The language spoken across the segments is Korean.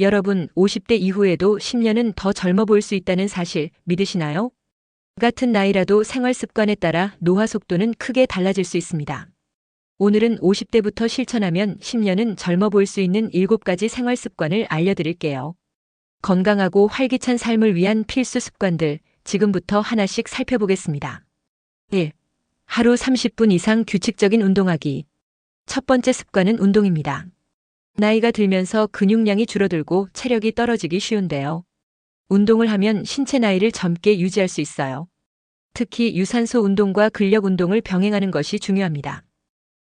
여러분, 50대 이후에도 10년은 더 젊어 보일 수 있다는 사실 믿으시나요? 같은 나이라도 생활 습관에 따라 노화 속도는 크게 달라질 수 있습니다. 오늘은 50대부터 실천하면 10년은 젊어 보일 수 있는 7가지 생활 습관을 알려드릴게요. 건강하고 활기찬 삶을 위한 필수 습관들, 지금부터 하나씩 살펴보겠습니다. 1. 하루 30분 이상 규칙적인 운동하기. 첫 번째 습관은 운동입니다. 나이가 들면서 근육량이 줄어들고 체력이 떨어지기 쉬운데요. 운동을 하면 신체 나이를 젊게 유지할 수 있어요. 특히 유산소 운동과 근력 운동을 병행하는 것이 중요합니다.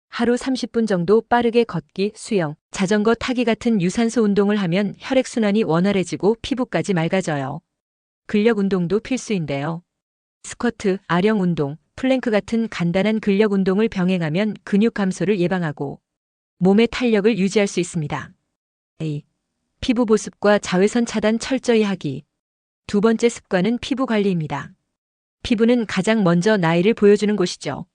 하루 30분 정도 빠르게 걷기, 수영, 자전거 타기 같은 유산소 운동을 하면 혈액순환이 원활해지고 피부까지 맑아져요. 근력 운동도 필수인데요. 스쿼트, 아령 운동, 플랭크 같은 간단한 근력 운동을 병행하면 근육 감소를 예방하고 몸의 탄력을 유지할 수 있습니다. A. 피부 보습과 자외선 차단 철저히 하기. 두 번째 습관은 피부 관리입니다. 피부는 가장 먼저 나이를 보여주는 곳이죠.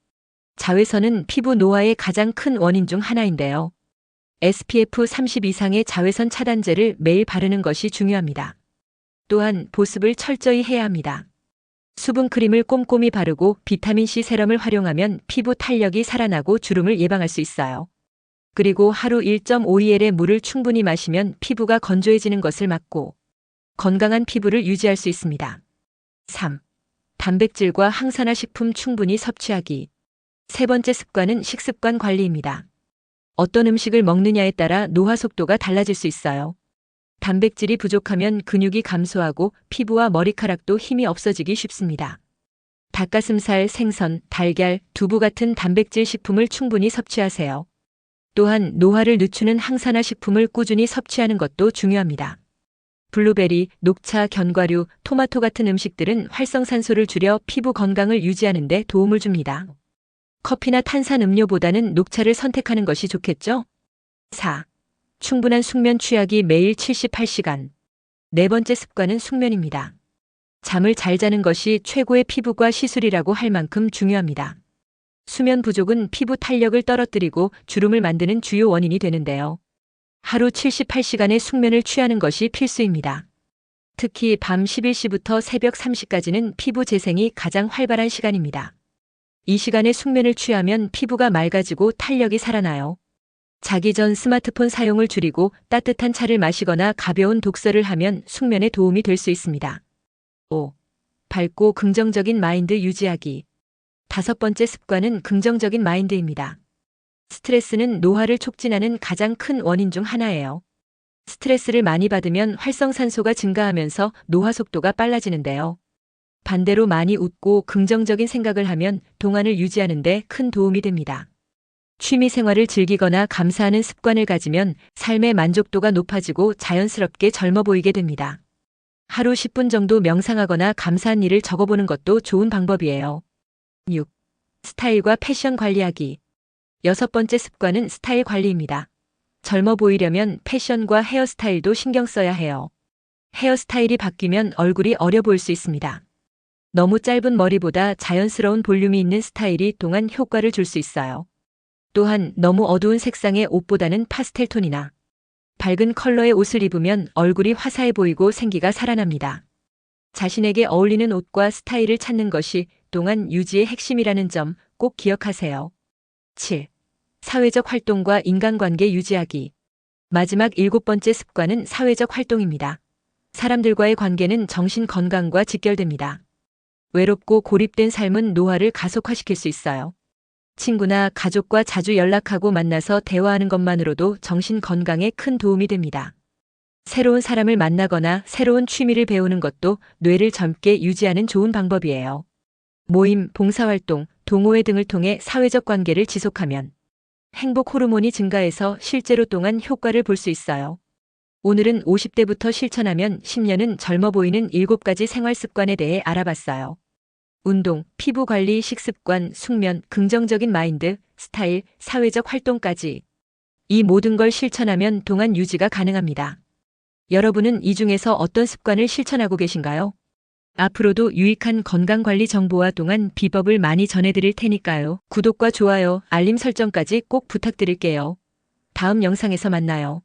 자외선은 피부 노화의 가장 큰 원인 중 하나인데요. SPF 30 이상의 자외선 차단제를 매일 바르는 것이 중요합니다. 또한 보습을 철저히 해야 합니다. 수분 크림을 꼼꼼히 바르고 비타민C 세럼을 활용하면 피부 탄력이 살아나고 주름을 예방할 수 있어요. 그리고 하루 1.5ml의 물을 충분히 마시면 피부가 건조해지는 것을 막고 건강한 피부를 유지할 수 있습니다. 3. 단백질과 항산화 식품 충분히 섭취하기. 세 번째 습관은 식습관 관리입니다. 어떤 음식을 먹느냐에 따라 노화 속도가 달라질 수 있어요. 단백질이 부족하면 근육이 감소하고 피부와 머리카락도 힘이 없어지기 쉽습니다. 닭가슴살, 생선, 달걀, 두부 같은 단백질 식품을 충분히 섭취하세요. 또한 노화를 늦추는 항산화 식품을 꾸준히 섭취하는 것도 중요합니다. 블루베리, 녹차, 견과류, 토마토 같은 음식들은 활성산소를 줄여 피부 건강을 유지하는 데 도움을 줍니다. 커피나 탄산 음료보다는 녹차를 선택하는 것이 좋겠죠? 4. 충분한 숙면 취하기 매일 78시간. 네 번째 습관은 숙면입니다. 잠을 잘 자는 것이 최고의 피부과 시술이라고 할 만큼 중요합니다. 수면 부족은 피부 탄력을 떨어뜨리고 주름을 만드는 주요 원인이 되는데요. 하루 78시간의 숙면을 취하는 것이 필수입니다. 특히 밤 11시부터 새벽 3시까지는 피부 재생이 가장 활발한 시간입니다. 이 시간에 숙면을 취하면 피부가 맑아지고 탄력이 살아나요. 자기 전 스마트폰 사용을 줄이고 따뜻한 차를 마시거나 가벼운 독서를 하면 숙면에 도움이 될 수 있습니다. 5. 밝고 긍정적인 마인드 유지하기. 다섯 번째 습관은 긍정적인 마인드입니다. 스트레스는 노화를 촉진하는 가장 큰 원인 중 하나예요. 스트레스를 많이 받으면 활성산소가 증가하면서 노화 속도가 빨라지는데요. 반대로 많이 웃고 긍정적인 생각을 하면 동안을 유지하는 데 큰 도움이 됩니다. 취미 생활을 즐기거나 감사하는 습관을 가지면 삶의 만족도가 높아지고 자연스럽게 젊어 보이게 됩니다. 하루 10분 정도 명상하거나 감사한 일을 적어보는 것도 좋은 방법이에요. 6. 스타일과 패션 관리하기. 여섯 번째 습관은 스타일 관리입니다. 젊어 보이려면 패션과 헤어스타일도 신경 써야 해요. 헤어스타일이 바뀌면 얼굴이 어려 보일 수 있습니다. 너무 짧은 머리보다 자연스러운 볼륨이 있는 스타일이 동안 효과를 줄 수 있어요. 또한 너무 어두운 색상의 옷보다는 파스텔 톤이나 밝은 컬러의 옷을 입으면 얼굴이 화사해 보이고 생기가 살아납니다. 자신에게 어울리는 옷과 스타일을 찾는 것이 동안 유지의 핵심이라는 점 꼭 기억하세요. 7. 사회적 활동과 인간관계 유지하기. 마지막 7번째 습관은 사회적 활동입니다. 사람들과의 관계는 정신 건강과 직결됩니다. 외롭고 고립된 삶은 노화를 가속화시킬 수 있어요. 친구나 가족과 자주 연락하고 만나서 대화하는 것만으로도 정신 건강에 큰 도움이 됩니다. 새로운 사람을 만나거나 새로운 취미를 배우는 것도 뇌를 젊게 유지하는 좋은 방법이에요. 모임, 봉사활동, 동호회 등을 통해 사회적 관계를 지속하면 행복 호르몬이 증가해서 실제로 동안 효과를 볼 수 있어요. 오늘은 50대부터 실천하면 10년은 젊어 보이는 7가지 생활 습관에 대해 알아봤어요. 운동, 피부 관리, 식습관, 숙면, 긍정적인 마인드, 스타일, 사회적 활동까지. 이 모든 걸 실천하면 동안 유지가 가능합니다. 여러분은 이 중에서 어떤 습관을 실천하고 계신가요? 앞으로도 유익한 건강관리 정보와 동안 비법을 많이 전해드릴 테니까요. 구독과 좋아요, 알림 설정까지 꼭 부탁드릴게요. 다음 영상에서 만나요.